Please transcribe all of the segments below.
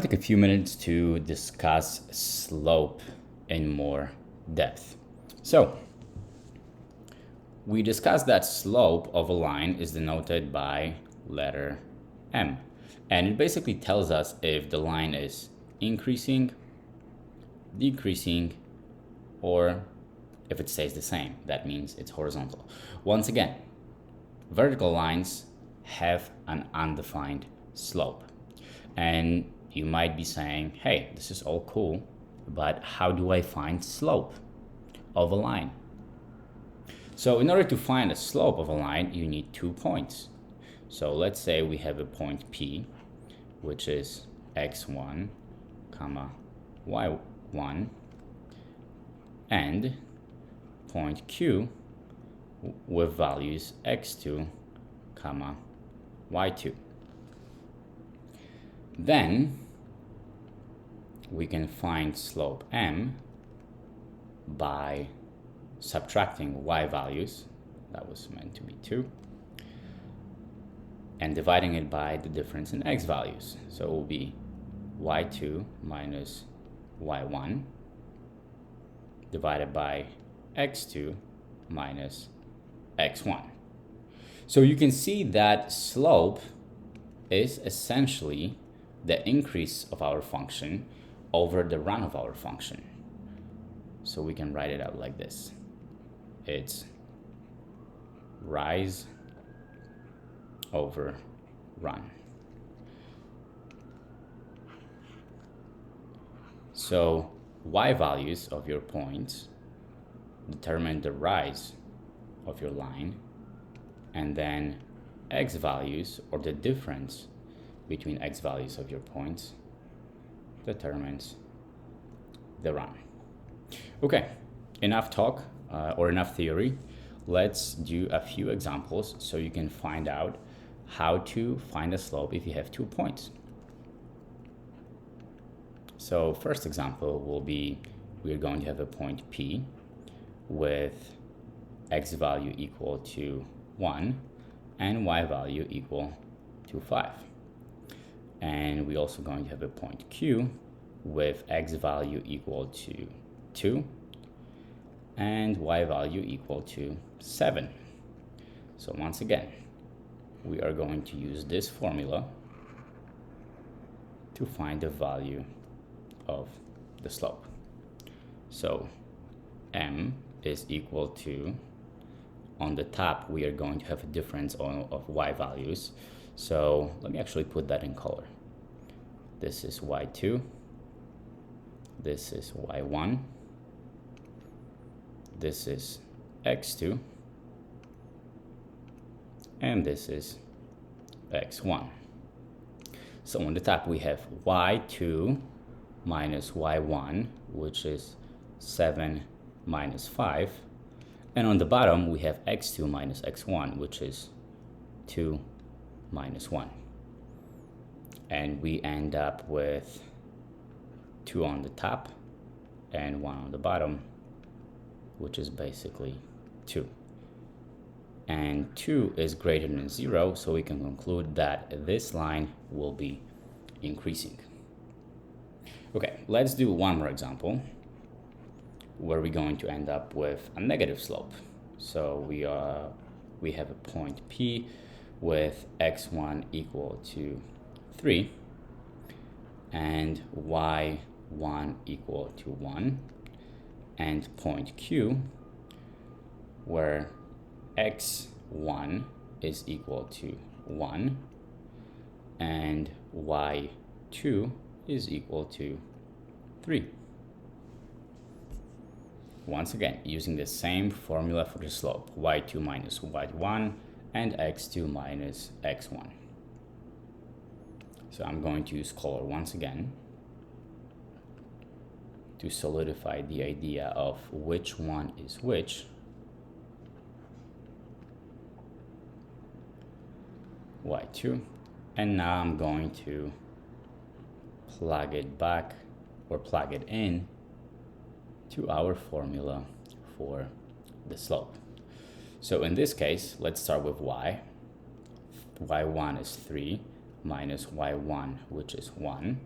Take a few minutes to discuss slope in more depth. So we discussed that slope of a line is denoted by letter M, and it basically tells us if the line is increasing, decreasing, or if it stays the same. That means it's horizontal. Once again, vertical lines have an undefined slope, and you might be saying, hey, this is all cool, but how do I find slope of a line? So in order to find a slope of a line, you need 2 points. So let's say we have a point P, which is x1, comma, y1, and point Q with values x2, comma, y2. Then we can find slope M by subtracting y values, that was meant to be 2, and dividing it by the difference in x values. So it will be y2 minus y1 divided by x2 minus x1. So you can see that slope is essentially the increase of our function over the run of our function. So we can write it out like this. It's rise over run. So y values of your points determine the rise of your line, and then x values, or the difference between x values of your points, determines the run. Okay, enough talk or enough theory. Let's do a few examples so you can find out how to find a slope if you have 2 points. So first example will be, we're going to have a point P with x value equal to 1 and y value equal to 5. And we're also going to have a point Q with x value equal to 2 and y value equal to 7. So once again, we are going to use this formula to find the value of the slope. So M is equal to, on the top we are going to have a difference of y values. So let me actually put that in color. This is y2, this is y1, this is x2, and this is x1. So on the top we have y2 minus y1, which is 7 minus 5. And on the bottom we have x2 minus x1, which is 2 minus 1. And we end up with 2 on the top and 1 on the bottom, which is basically 2. And 2 is greater than 0, so we can conclude that this line will be increasing. Okay, let's do one more example where we're going to end up with a negative slope. So we have a point P with x1 equal to 3 and y1 equal to 1, and point Q where x1 is equal to 1 and y2 is equal to 3. Once again, using the same formula for the slope, y2 minus y1 and x2 minus x1. So I'm going to use color once again to solidify the idea of which one is which. y2, and now I'm going to plug it back, or plug it in to our formula for the slope. So in this case, let's start with y. y1 is 3 minus y1, which is 1,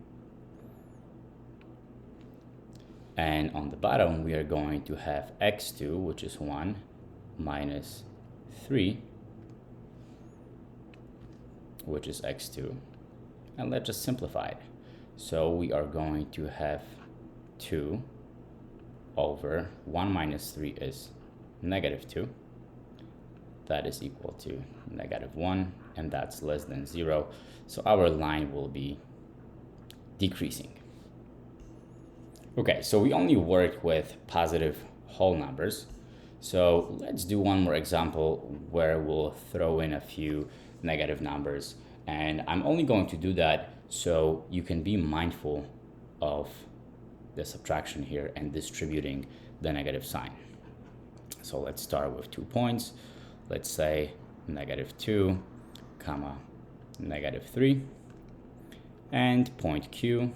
And on the bottom, we are going to have x2, which is 1, minus 3, which is x2. And let's just simplify it. So we are going to have 2 over 1 minus 3 is negative 2. That is equal to negative 1, and that's less than 0. So our line will be decreasing. Okay, so we only worked with positive whole numbers. So let's do one more example where we'll throw in a few negative numbers. And I'm only going to do that so you can be mindful of the subtraction here and distributing the negative sign. So let's start with 2 points. Let's say negative 2, comma, negative 3. And point Q,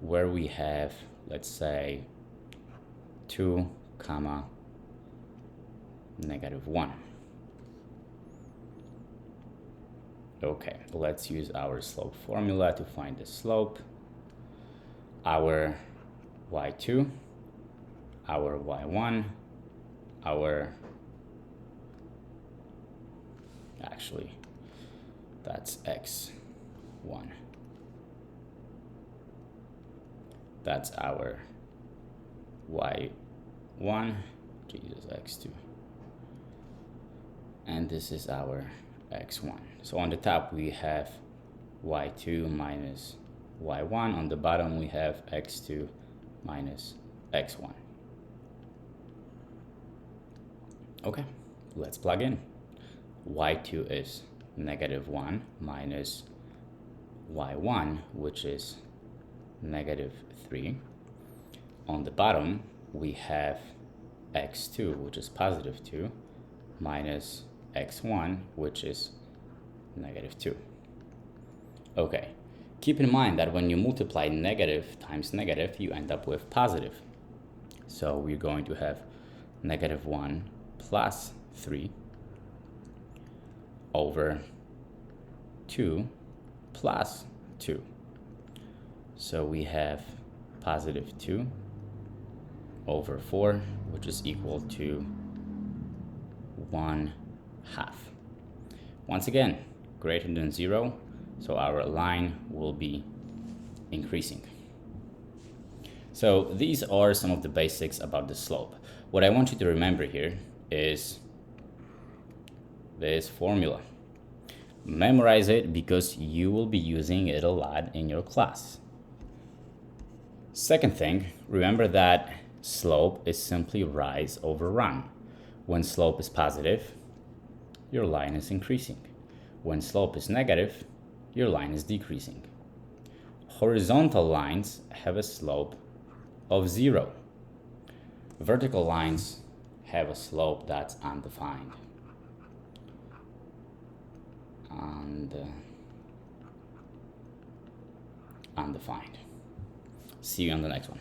where we have, let's say, 2, comma, negative 1. Okay, let's use our slope formula to find the slope. Our y2, our y1, actually, that's x1. That's our y1, Jesus, x2. And this is our x1. So on the top we have y2 minus y1. On the bottom we have x2 minus x1. Okay, let's plug in. y2 is negative 1 minus y1, which is negative 3. On the bottom, we have x2, which is positive 2, minus x1, which is negative 2. Okay, keep in mind that when you multiply negative times negative, you end up with positive. So we're going to have negative 1 plus 3 over 2 plus 2. So we have positive 2 over 4, which is equal to 1/2. Once again, greater than 0, so our line will be increasing. So these are some of the basics about the slope. What I want you to remember here is this formula. Memorize it because you will be using it a lot in your class. Second thing, remember that slope is simply rise over run. When slope is positive, your line is increasing. When slope is negative, your line is decreasing. Horizontal lines have a slope of 0. Vertical lines have a slope that's undefined. Undefined. See you on the next one.